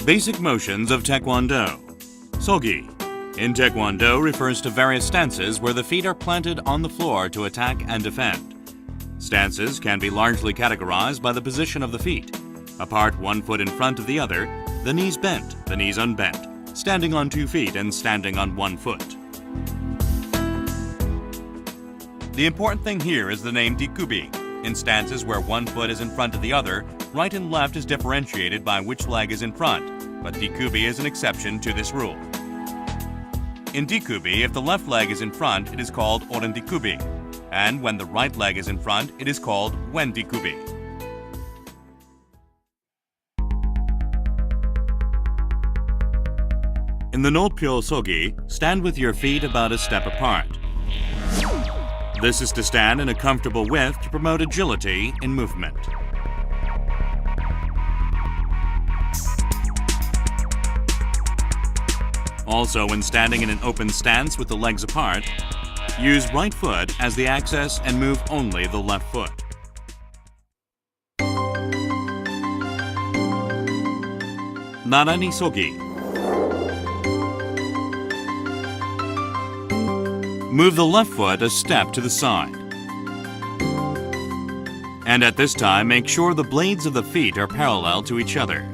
Basic motions of Taekwondo. Sogi. In Taekwondo refers to various stances where the feet are planted on the floor to attack and defend. Stances can be largely categorized by the position of the feet. Apart one foot in front of the other, the knees bent, the knees unbent, standing on 2 feet and standing on 1 foot. The important thing here is the name dikubi. In stances where 1 foot is in front of the other, right and left is differentiated by which leg is in front, but dikubi is an exception to this rule. In dikubi, if the left leg is in front, it is called oren dikubi, and when the right leg is in front, it is called wen dikubi. In the no-pyo sogi, stand with your feet about a step apart. This is to stand in a comfortable width to promote agility in movement. Also, when standing in an open stance with the legs apart, use right foot as the axis and move only the left foot. Narani sogi. Move the left foot a step to the side. And at this time, make sure the blades of the feet are parallel to each other.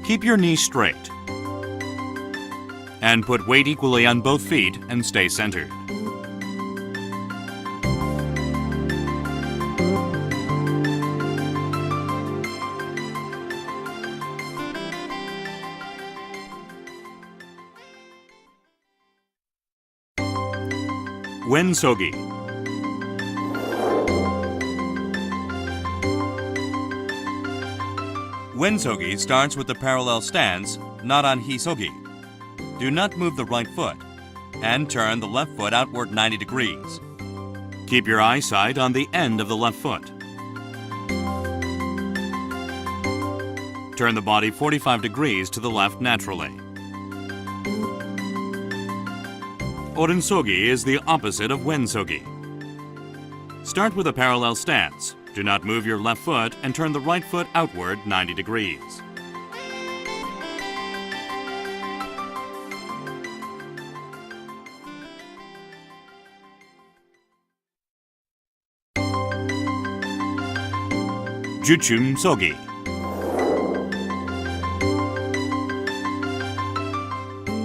Keep your knees straight. And put weight equally on both feet and stay centered. Wen sogi. Wen sogi starts with the parallel stance, naran hi sogi. Do not move the right foot, and turn the left foot outward 90 degrees. Keep your eyesight on the end of the left foot. Turn the body 45 degrees to the left naturally. Oren sogi is the opposite of wen sogi. Start with a parallel stance. Do not move your left foot and turn the right foot outward 90 degrees. Juchum sogi.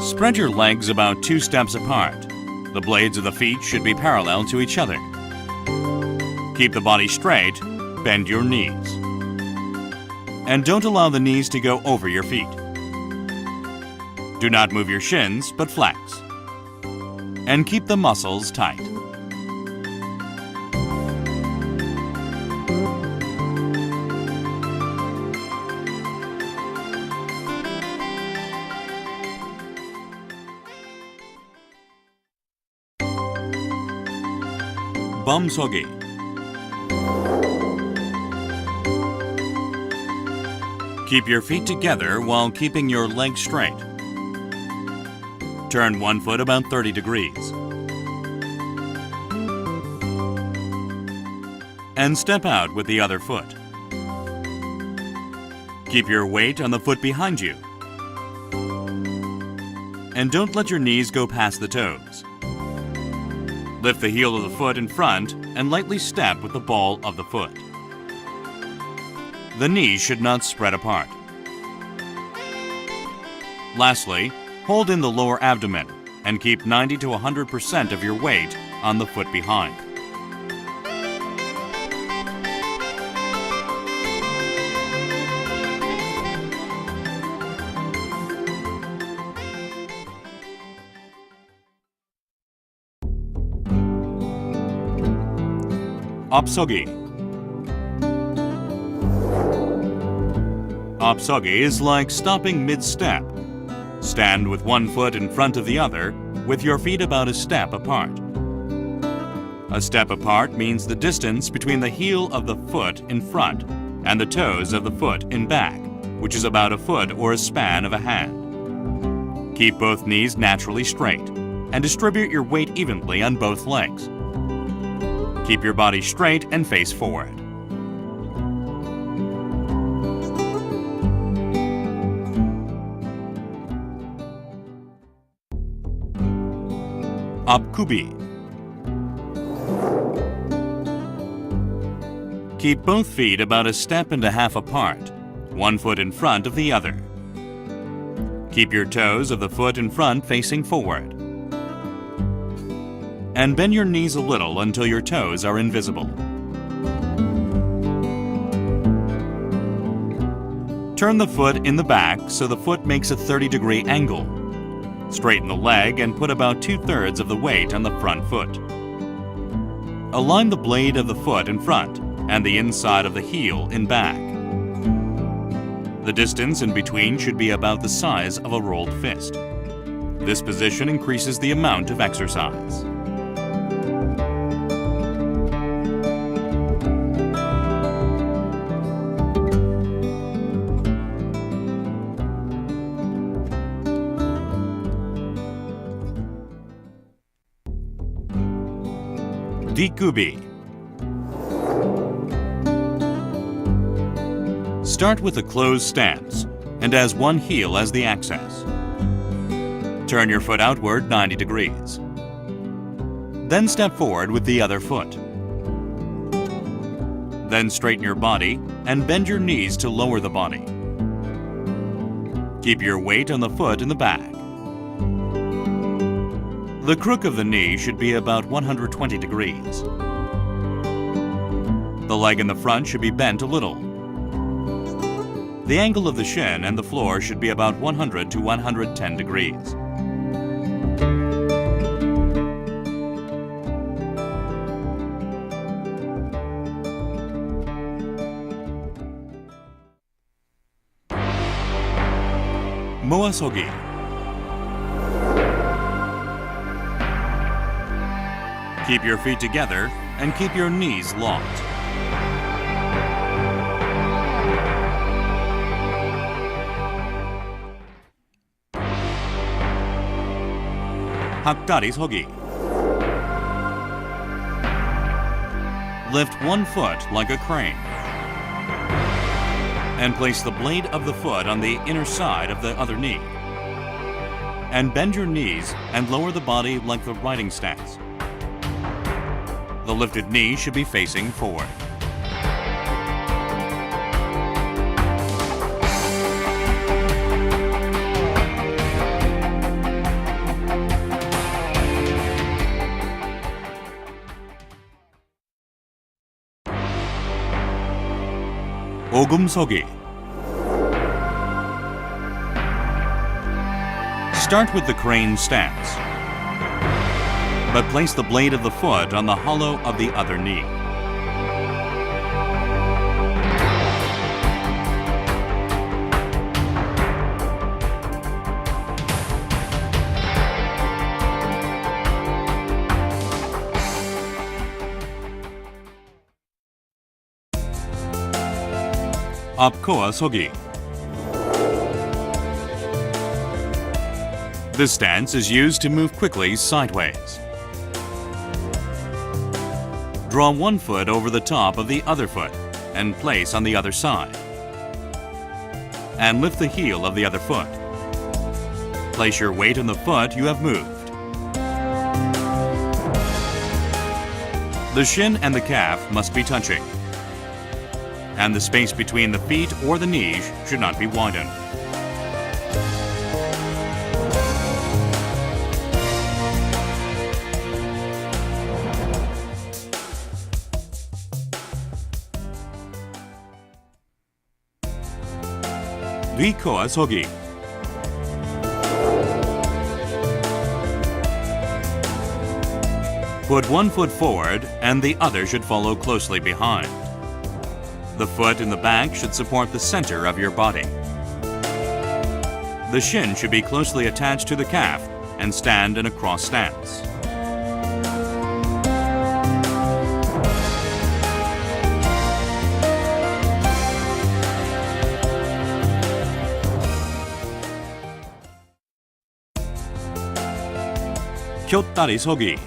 Spread your legs about 2 steps apart. The blades of the feet should be parallel to each other. Keep the body straight, bend your knees. And don't allow the knees to go over your feet. Do not move your shins, but flex. And keep the muscles tight. Bum sogi. Keep your feet together while keeping your legs straight. Turn 1 foot about 30 degrees. And step out with the other foot. Keep your weight on the foot behind you. And don't let your knees go past the toes. Lift the heel of the foot in front and lightly step with the ball of the foot. The knees should not spread apart. Lastly, hold in the lower abdomen and keep 90 to 100% of your weight on the foot behind. Opsogi. Opsogi is like stopping mid-step. Stand with 1 foot in front of the other, with your feet about a step apart. A step apart means the distance between the heel of the foot in front and the toes of the foot in back, which is about a foot or a span of a hand. Keep both knees naturally straight and distribute your weight evenly on both legs. Keep your body straight and face forward. 앞구비. Keep both feet about a step and a half apart, one foot in front of the other. Keep your toes of the foot in front facing forward. And bend your knees a little until your toes are invisible. Turn the foot in the back so the foot makes a 30-degree angle. Straighten the leg and put about 2/3 of the weight on the front foot. Align the blade of the foot in front and the inside of the heel in back. The distance in between should be about the size of a rolled fist. This position increases the amount of exercise. 뒷구비. Start with a closed stance and as one heel as the axis. Turn your foot outward 90 degrees. Then step forward with the other foot. Then straighten your body and bend your knees to lower the body. Keep your weight on the foot in the back. The crook of the knee should be about 120 degrees. The leg in the front should be bent a little. The angle of the shin and the floor should be about 100 to 110 degrees. 모아서기. Keep your feet together and keep your knees locked. hak다리 서기. Lift one foot like a crane and place the blade of the foot on the inner side of the other knee. And bend your knees and lower the body like the riding stance. The lifted knee should be facing forward. 오금서기. Start with the crane stance, but place the blade of the foot on the hollow of the other knee. 앞코어 서기. This stance is used to move quickly sideways. Draw one foot over the top of the other foot and place on the other side. And lift the heel of the other foot. Place your weight on the foot you have moved. The shin and the calf must be touching, and the space between the feet or the knees should not be widened. 뒤코어 서기. Put one foot forward and the other should follow closely behind. The foot in the back should support the center of your body. The shin should be closely attached to the calf and stand in a cross stance. 곁다리 서기.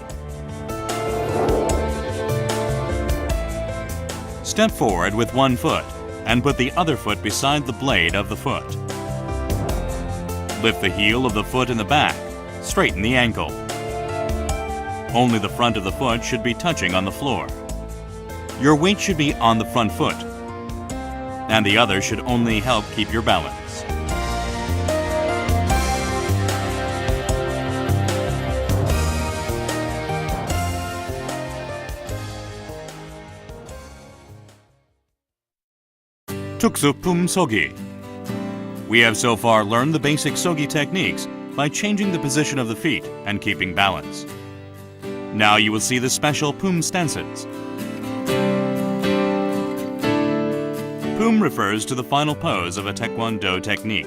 Step forward with one foot and put the other foot beside the blade of the foot. Lift the heel of the foot in the back, straighten the ankle. Only the front of the foot should be touching on the floor. Your weight should be on the front foot, and the other should only help keep your balance. 특수품 서기. We have so far learned the basic sogi techniques by changing the position of the feet and keeping balance. Now you will see the special pum stances. Pum refers to the final pose of a taekwondo technique.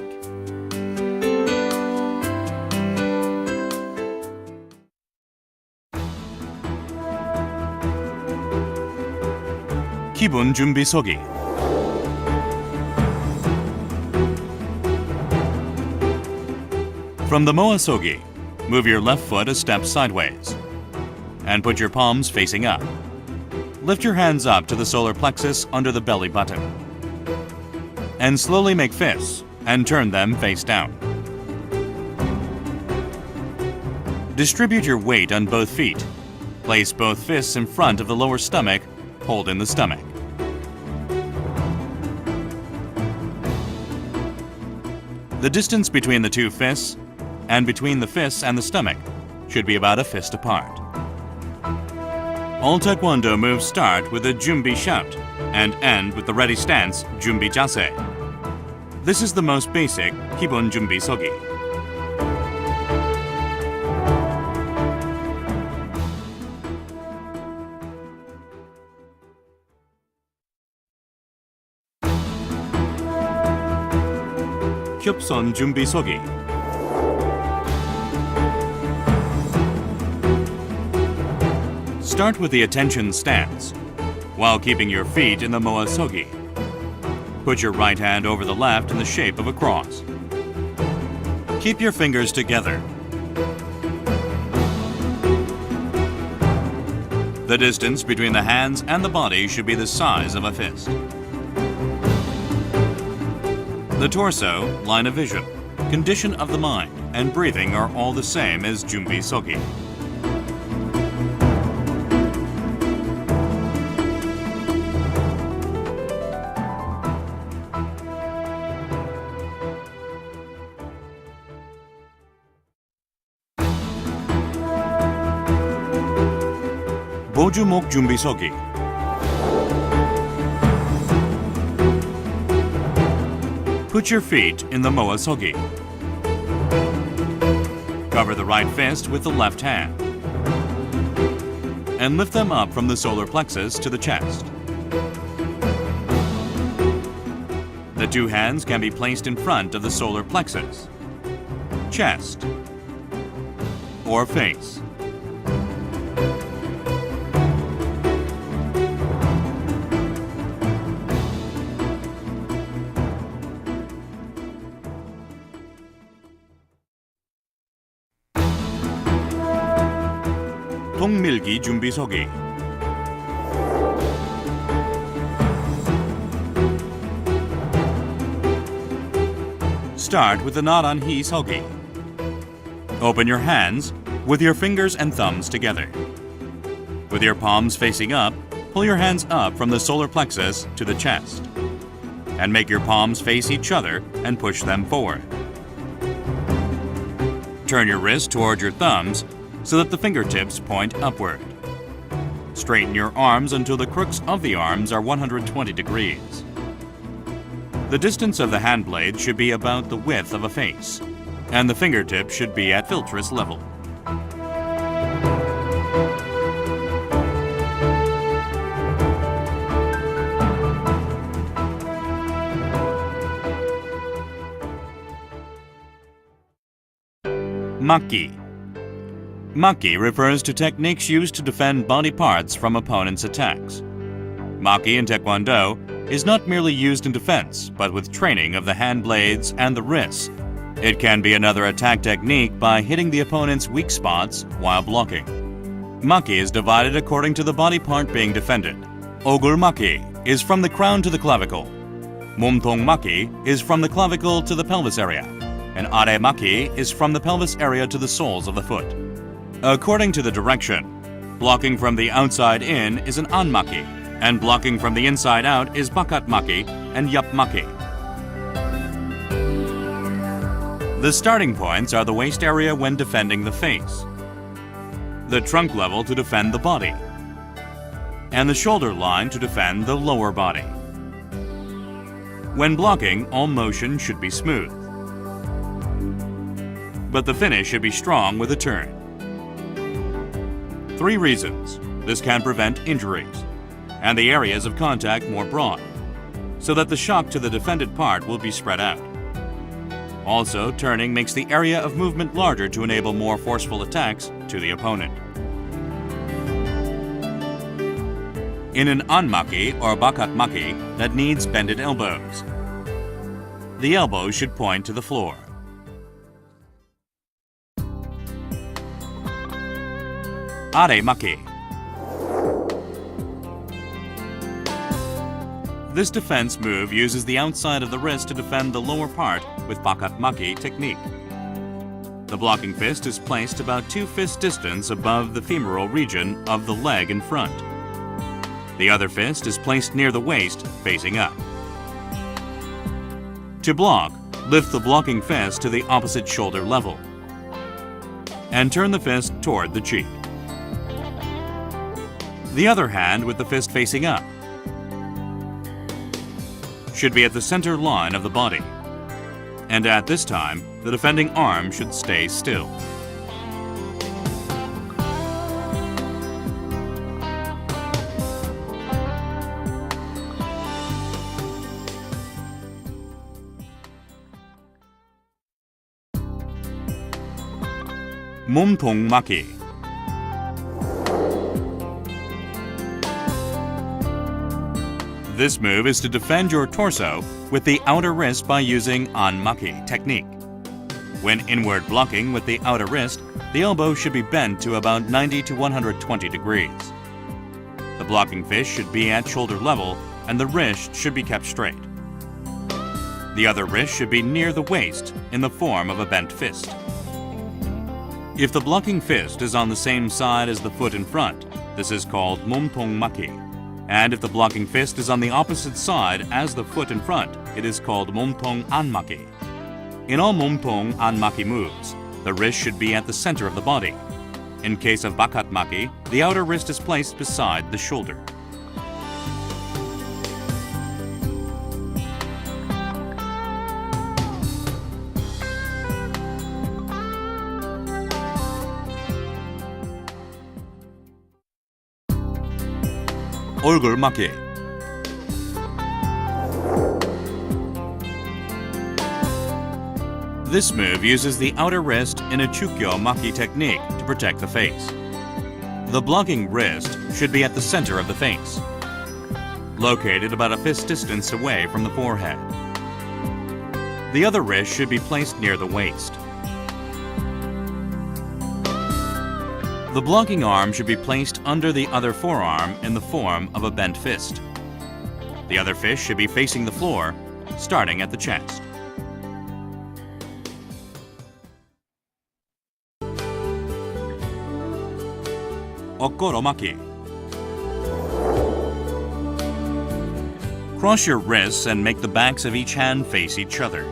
기본 준비 서기. From the moa sogi, move your left foot a step sideways and put your palms facing up. Lift your hands up to the solar plexus under the belly button and slowly make fists and turn them face down. Distribute your weight on both feet. Place both fists in front of the lower stomach, hold in the stomach. The distance between the two fists and between the fists and the stomach should be about a fist apart. All taekwondo moves start with a 준비 shout and end with the ready stance 준비 자세. This is the most basic 기본 준비 서기. 협선 준비 서기. Start with the attention stance, while keeping your feet in the moa sogi. Put your right hand over the left in the shape of a cross. Keep your fingers together. The distance between the hands and the body should be the size of a fist. The torso, line of vision, condition of the mind, and breathing are all the same as 준비 서기. 보주목 준비 서기. Put your feet in the moa sogi. Cover the right fist with the left hand and lift them up from the solar plexus to the chest. The two hands can be placed in front of the solar plexus, chest, or face. 통밀기 준비 서기. Start with the 나란히 서기. Open your hands with your fingers and thumbs together. With your palms facing up, pull your hands up from the solar plexus to the chest and make your palms face each other and push them forward. Turn your wrist toward your thumbs so that the fingertips point upward. Straighten your arms until the crooks of the arms are 120 degrees. The distance of the hand blade should be about the width of a face, and the fingertip should be at philtress level. Maki. Maki refers to techniques used to defend body parts from opponents' attacks. Maki in Taekwondo is not merely used in defense, but with training of the hand blades and the wrists. It can be another attack technique by hitting the opponent's weak spots while blocking. Maki is divided according to the body part being defended. Ogul Maki is from the crown to the clavicle. 몸통 Maki is from the clavicle to the pelvis area. And Are Maki is from the pelvis area to the soles of the foot. According to the direction, Blocking from the outside in is an anmaki, and blocking from the inside out is bakatmaki and yapmaki. The starting points are the waist area when defending the face, the trunk level to defend the body, and the shoulder line to defend the lower body. When blocking, all motion should be smooth, but the finish should be strong with a turn. 3 reasons. This can prevent injuries, and the areas of contact more broad, so that the shock to the defended part will be spread out. Also, turning makes the area of movement larger to enable more forceful attacks to the opponent. In an anmaki or bakatmaki that needs bended elbows, the elbows should point to the floor. Are-maki. This defense move uses the outside of the wrist to defend the lower part with bakatmaki technique. The blocking fist is placed about 2 fist distance above the femoral region of the leg in front. The other fist is placed near the waist, facing up. To block, lift the blocking fist to the opposite shoulder level and turn the fist toward the cheek. The other hand, with the fist facing up, should be at the center line of the body, and at this time, the defending arm should stay still. 몸통막이. This move is to defend your torso with the outer wrist by using anmaki technique. When inward blocking with the outer wrist, the elbow should be bent to about 90 to 120 degrees. The blocking fist should be at shoulder level and the wrist should be kept straight. The other wrist should be near the waist in the form of a bent fist. If the blocking fist is on the same side as the foot in front, this is called 몸통막이. And if the blocking fist is on the opposite side as the foot in front, it is called 몸통 안마기. In all 몸통 안마기 moves, the wrist should be at the center of the body. In case of bakatmaki, the outer wrist is placed beside the shoulder. 얼굴막이. This move uses the outer wrist in a chukyo-maki technique to protect the face. The blocking wrist should be at the center of the face, located about a fist distance away from the forehead. The other wrist should be placed near the waist. The blocking arm should be placed under the other forearm in the form of a bent fist. The other fist should be facing the floor, starting at the chest. 오꼬로마키. Cross your wrists and make the backs of each hand face each other.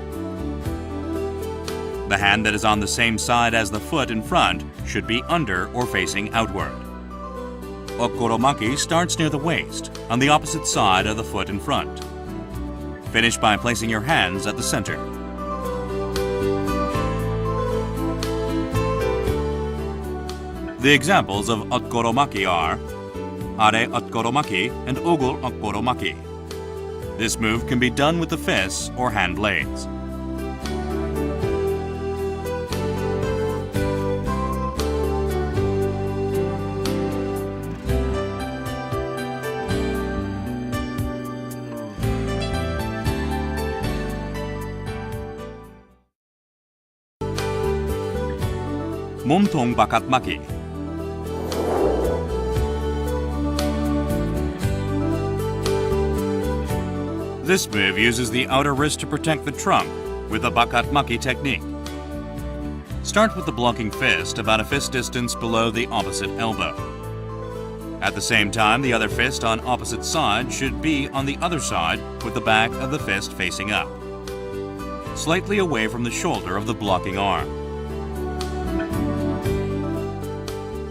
The hand that is on the same side as the foot in front should be under or facing outward. Okoromaki starts near the waist, on the opposite side of the foot in front. Finish by placing your hands at the center. The examples of okoromaki are are okoromaki and ogul okoromaki. This move can be done with the fists or hand blades. 몸통 바깥막이. This move uses the outer wrist to protect the trunk with the bakatmaki technique. Start with the blocking fist about a fist distance below the opposite elbow. At the same time, the other fist on opposite side should be on the other side with the back of the fist facing up, slightly away from the shoulder of the blocking arm.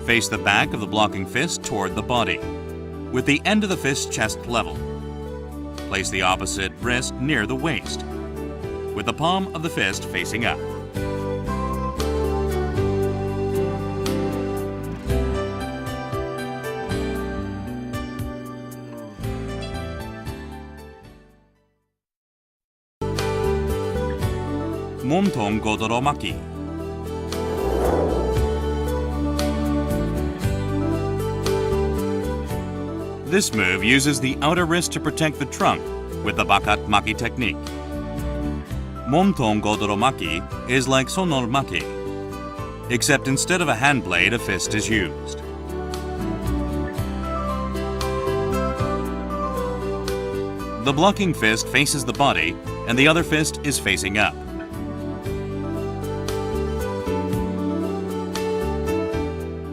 Face the back of the blocking fist toward the body, with the end of the fist chest level. Place the opposite wrist near the waist, with the palm of the fist facing up. 몸통 고도로 막기. This move uses the outer wrist to protect the trunk with the bakat maki technique. 몸통 고도로 maki is like sonor maki, except instead of a hand blade, a fist is used. The blocking fist faces the body and the other fist is facing up.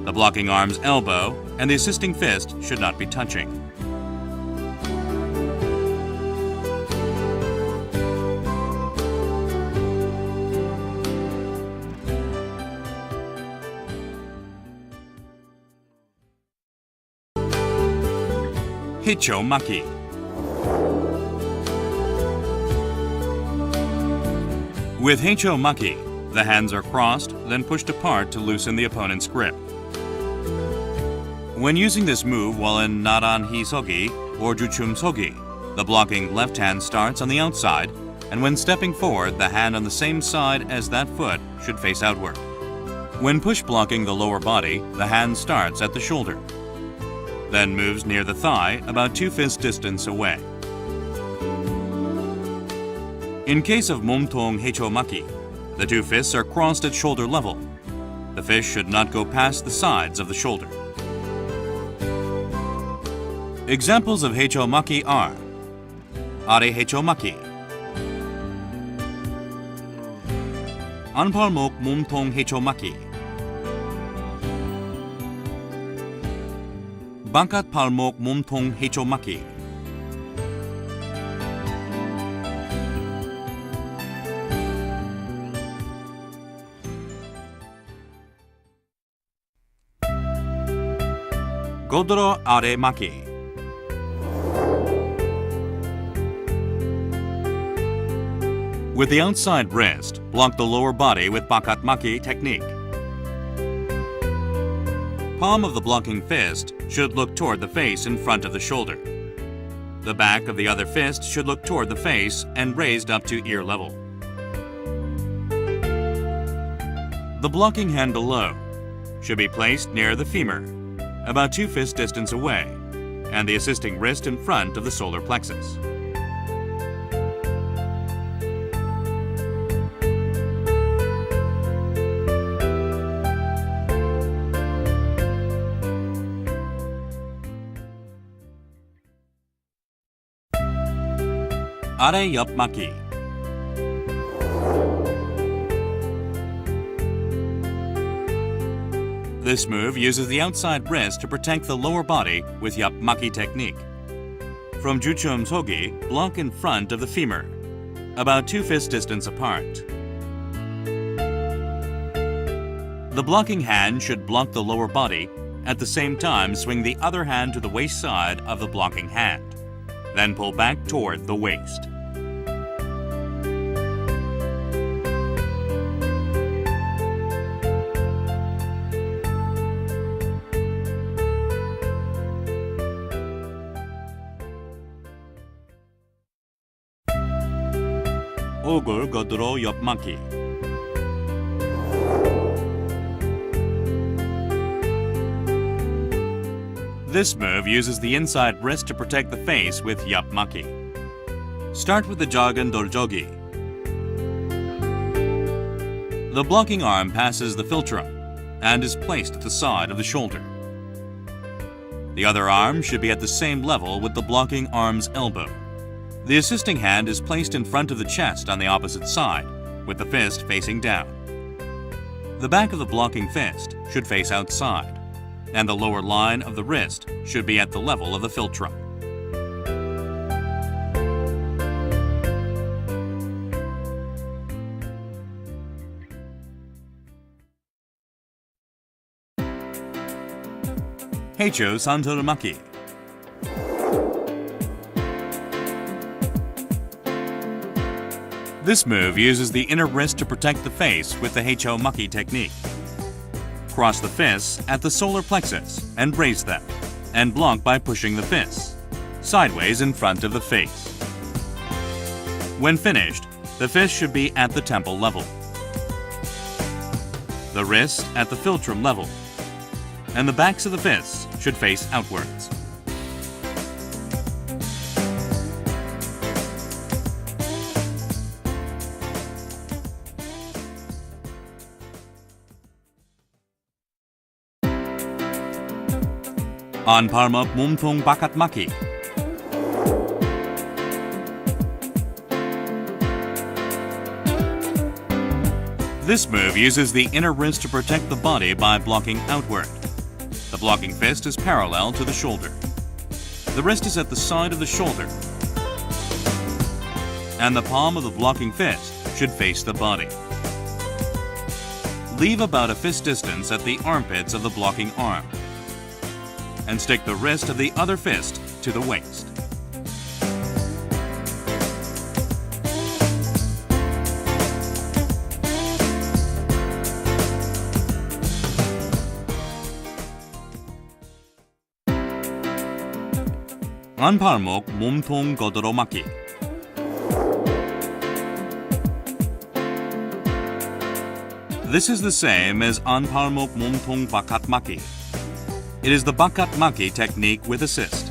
The blocking arm's elbow and the assisting fist should not be touching. Hicho maki. With Hicho maki, the hands are crossed, then pushed apart to loosen the opponent's grip. When using this move while in Naran Hisogi or Juchum Sogi, the blocking left hand starts on the outside, and when stepping forward, the hand on the same side as that foot should face outward. When push blocking the lower body, the hand starts at the shoulder, then moves near the thigh about 2 fist distance away. In case of 몸통 해초막기, the 2 fists are crossed at shoulder level. The fist should not go past the sides of the shoulder. Examples of 해초막기 are 아래 해초막기, 안팔목 몸통 해초막기, 바깥 팔목 몸통 해초막기, 고도로 아래 막기. With the outside wrist, block the lower body with bakat maki technique. Palm of the blocking fist should look toward the face in front of the shoulder. The back of the other fist should look toward the face and raised up to ear level. The blocking hand below should be placed near the femur, about 2 fist distance away, and the assisting wrist in front of the solar plexus. 아래 옆 막기. This move uses the outside wrist to protect the lower body with 옆 막기 technique. From Juchum Sogi, block in front of the femur, about 2 fist distance apart. The blocking hand should block the lower body, at the same time swing the other hand to the waist side of the blocking hand, then pull back toward the waist. 얼굴 겉으로 옆막기. This move uses the inside wrist to protect the face with 옆막기. Start with the 작은 돌저기. The blocking arm passes the philtrum and is placed at the side of the shoulder. The other arm should be at the same level with the blocking arm's elbow. The assisting hand is placed in front of the chest on the opposite side, with the fist facing down. The back of the blocking fist should face outside. and the lower line of the wrist should be at the level of the philtrum. Heicho Santorumaki. This move uses the inner wrist to protect the face with the Heicho Maki technique. Cross the fists at the solar plexus and raise them, and block by pushing the fists sideways in front of the face. When finished, the fist should be at the temple level, the wrist at the philtrum level, and the backs of the fists should face outwards. Anparmak 몸통 바깥 막기. This move uses the inner wrist to protect the body by blocking outward. The blocking fist is parallel to the shoulder. The wrist is at the side of the shoulder, and the palm of the blocking fist should face the body. Leave about a fist distance at the armpits of the blocking arm, and stick the wrist of the other fist to the waist. 안팔목 몸통 걷어로 막기. This is the same as 안팔목 몸통 바깥 막기. It is the bakat maki technique with assist.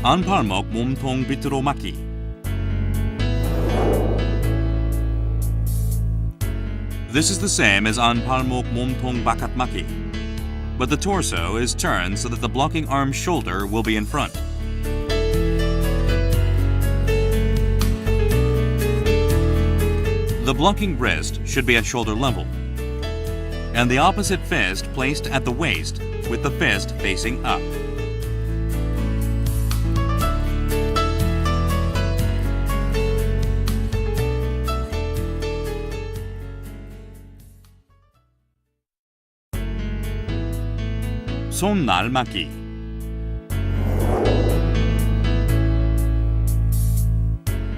안팔목 몸통 밑으로 막기. This is the same as 안팔목 몸통 바깥 막기, but the torso is turned so that the blocking arm's shoulder will be in front. The blocking wrist should be at shoulder level, and the opposite fist placed at the waist with the fist facing up. 손날 막기.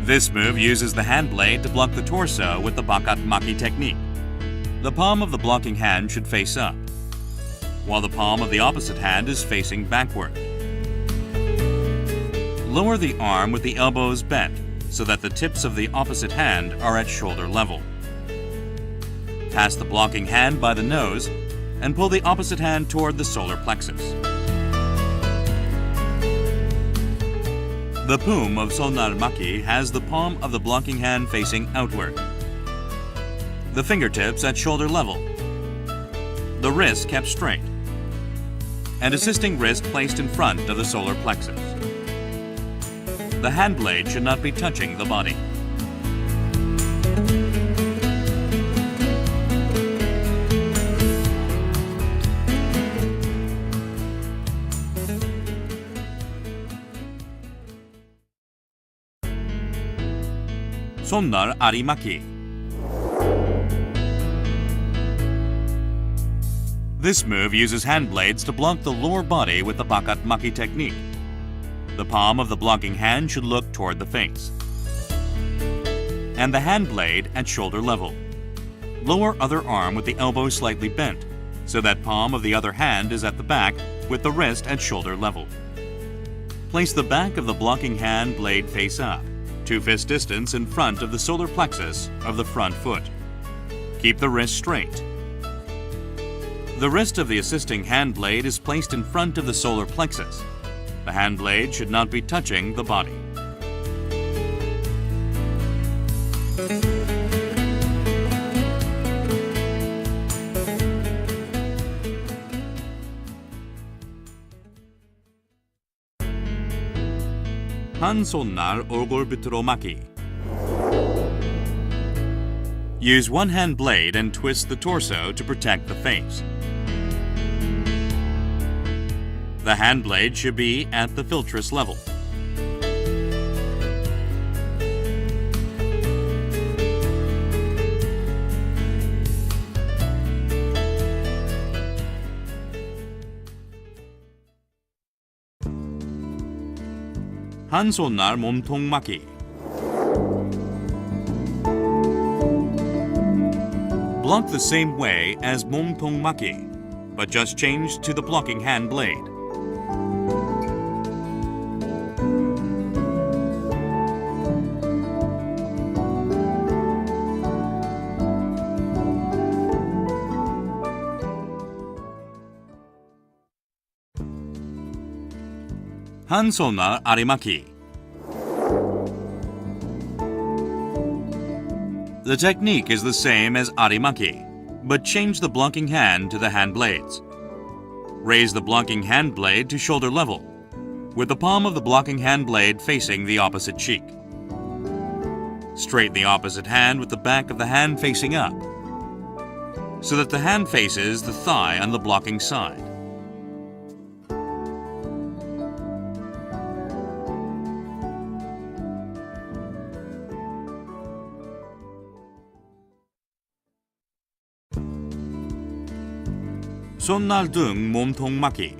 This move uses the hand blade to block the torso with the bakat maki technique. The palm of the blocking hand should face up, while the palm of the opposite hand is facing backward. Lower the arm with the elbows bent so that the tips of the opposite hand are at shoulder level. Pass the blocking hand by the nose and pull the opposite hand toward the solar plexus. The poom of Sonnar Maki has the palm of the blocking hand facing outward, the fingertips at shoulder level, the wrist kept straight, and assisting wrist placed in front of the solar plexus. The hand blade should not be touching the body. 손날 아리마키. This move uses hand blades to block the lower body with the bakat maki technique. The palm of the blocking hand should look toward the face, and the hand blade at shoulder level. Lower other arm with the elbow slightly bent, so that palm of the other hand is at the back with the wrist at shoulder level. Place the back of the blocking hand blade face up, 2 fist distance in front of the solar plexus of the front foot. Keep the wrist straight. The wrist of the assisting hand blade is placed in front of the solar plexus. The hand blade should not be touching the body. 한 손날 얼굴 밑으로 막기. Use one hand blade and twist the torso to protect the face. The hand blade should be at the philtress level. 한 손날 몸통 막기. Block the same way as 몸통 막기, but just change to the blocking hand blade. 한 손날 아리막기. The technique is the same as arimaki, but change the blocking hand to the hand blades. Raise the blocking hand blade to shoulder level, with the palm of the blocking hand blade facing the opposite cheek. Straighten the opposite hand with the back of the hand facing up, so that the hand faces the thigh on the blocking side. 손날 등 몸통 막기.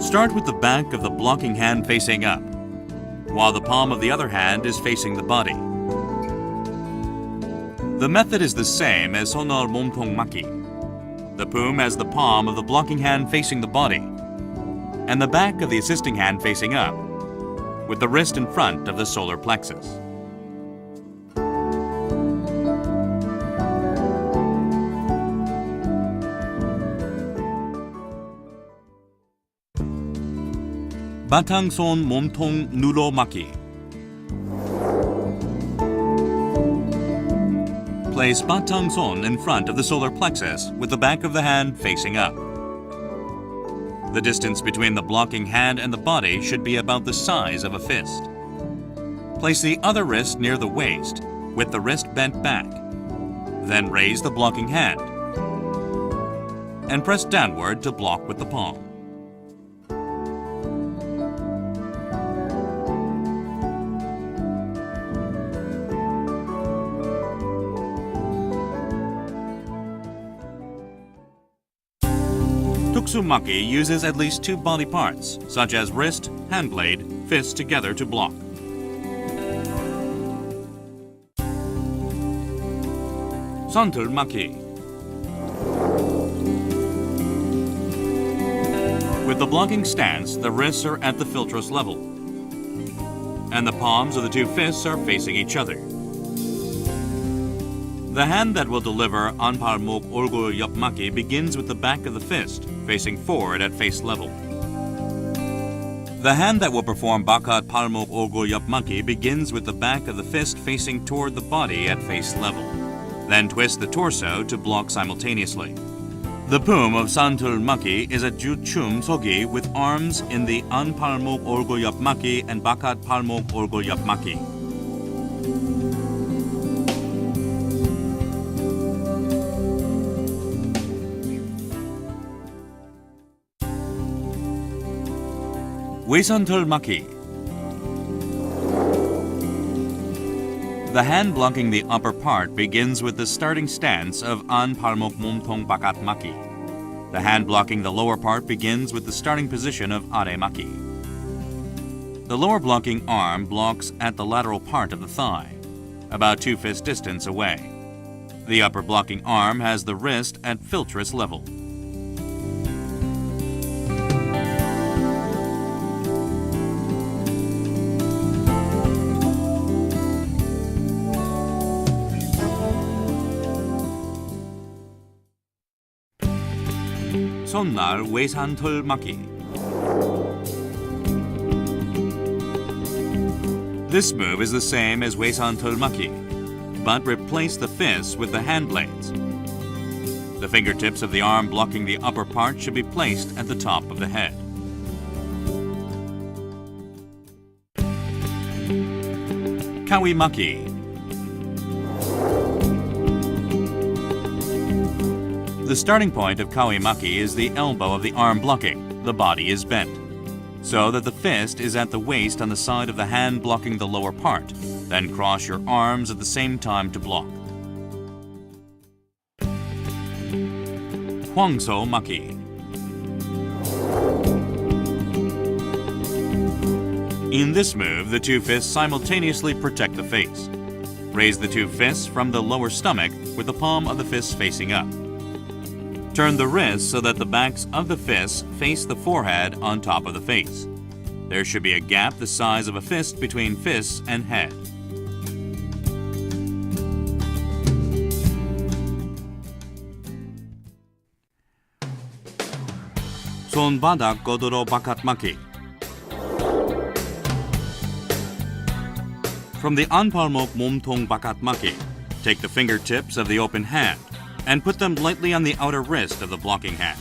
Start with the back of the blocking hand facing up, while the palm of the other hand is facing the body. The method is the same as 손날 몸통 막기. The poom has the palm of the blocking hand facing the body, and the back of the assisting hand facing up, with the wrist in front of the solar plexus. 바탕손 몸통 누로 막기. Place 바탕손 in front of the solar plexus with the back of the hand facing up. The distance between the blocking hand and the body should be about the size of a fist. Place the other wrist near the waist with the wrist bent back. Then raise the blocking hand and press downward to block with the palm. Tuksumaki uses at least two body parts, such as wrist, hand blade, fist together to block. 선틀막기. With the blocking stance, the wrists are at the philtress level, and the palms of the two fists are facing each other. The hand that will deliver 안팔목 얼굴 옆막기 begins with the back of the fist, facing forward at face level. The hand that will perform 바깥 팔목 얼굴 옆막기 begins with the back of the fist facing toward the body at face level. Then twist the torso to block simultaneously. The poom of 산틀막기 is a 주춤 서기 with arms in the 안팔목 얼굴 옆막기 and 바깥 팔목 얼굴 옆막기. 외선털막기. The hand blocking the upper part begins with the starting stance of 안팔목 몸통 바깥 막기. The hand blocking the lower part begins with the starting position of 아래막기. The lower blocking arm blocks at the lateral part of the thigh, about 2 fist distance away. The upper blocking arm has the wrist at philtress level. 손날 외산털 막기. This move is the same as 외산털 막기, but replace the fists with the hand blades. The fingertips of the arm blocking the upper part should be placed at the top of the head. Kawimaki. The starting point of kawimaki is the elbow of the arm blocking. The body is bent, so that the fist is at the waist on the side of the hand blocking the lower part. Then cross your arms at the same time to block. Hwangso maki. In this move, the two fists simultaneously protect the face. Raise the two fists from the lower stomach with the palm of the fists facing up. Turn the wrists so that the backs of the fists face the forehead on top of the face. There should be a gap the size of a fist between fists and head. 손바닥 godoro bakatmaki. From the anpalmok 몸통 bakatmaki, take the fingertips of the open hand and put them lightly on the outer wrist of the blocking hand.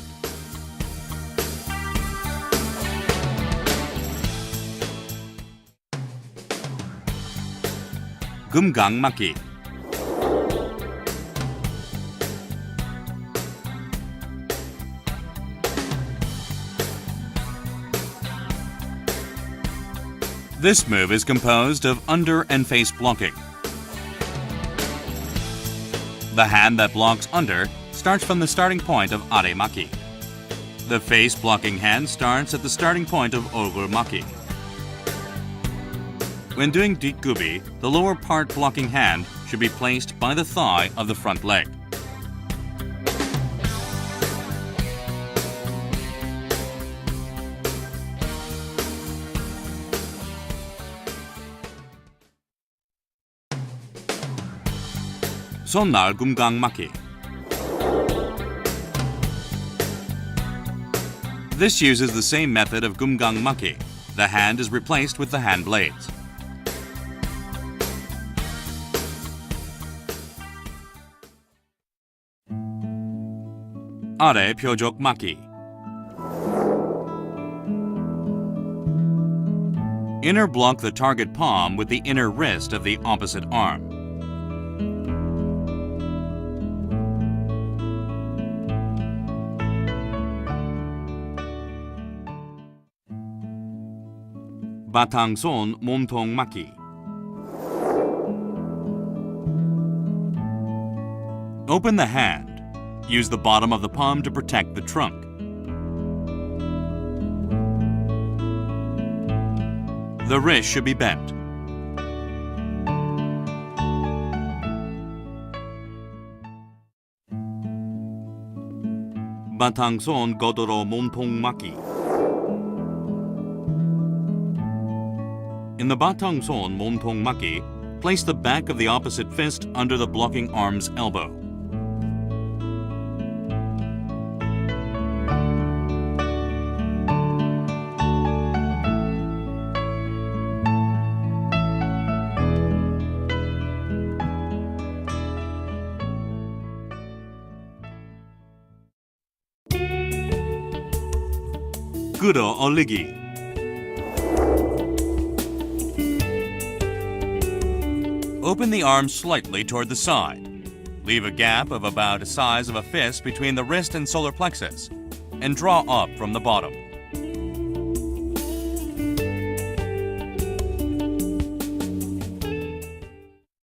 금강막기. This move is composed of under and face blocking. The hand that blocks under starts from the starting point of aremaki. The face blocking hand starts at the starting point of 얼굴maki. When doing 뒷구비, the lower part blocking hand should be placed by the thigh of the front leg. 손날 금강막기. This uses the same method of 금강막기. The hand is replaced with the hand blades. 아래 표적 막기. Inner block the target palm with the inner wrist of the opposite arm. 바탕손 몸통 막기. Open the hand. Use the bottom of the palm to protect the trunk. The wrist should be bent. 바탕손 godoro 몸통 막기. In the 바탕손 몸통 막기, place the back of the opposite fist under the blocking arm's elbow. 끌어올리기. Open the arm slightly toward the side. Leave a gap of about the size of a fist between the wrist and solar plexus, and draw up from the bottom.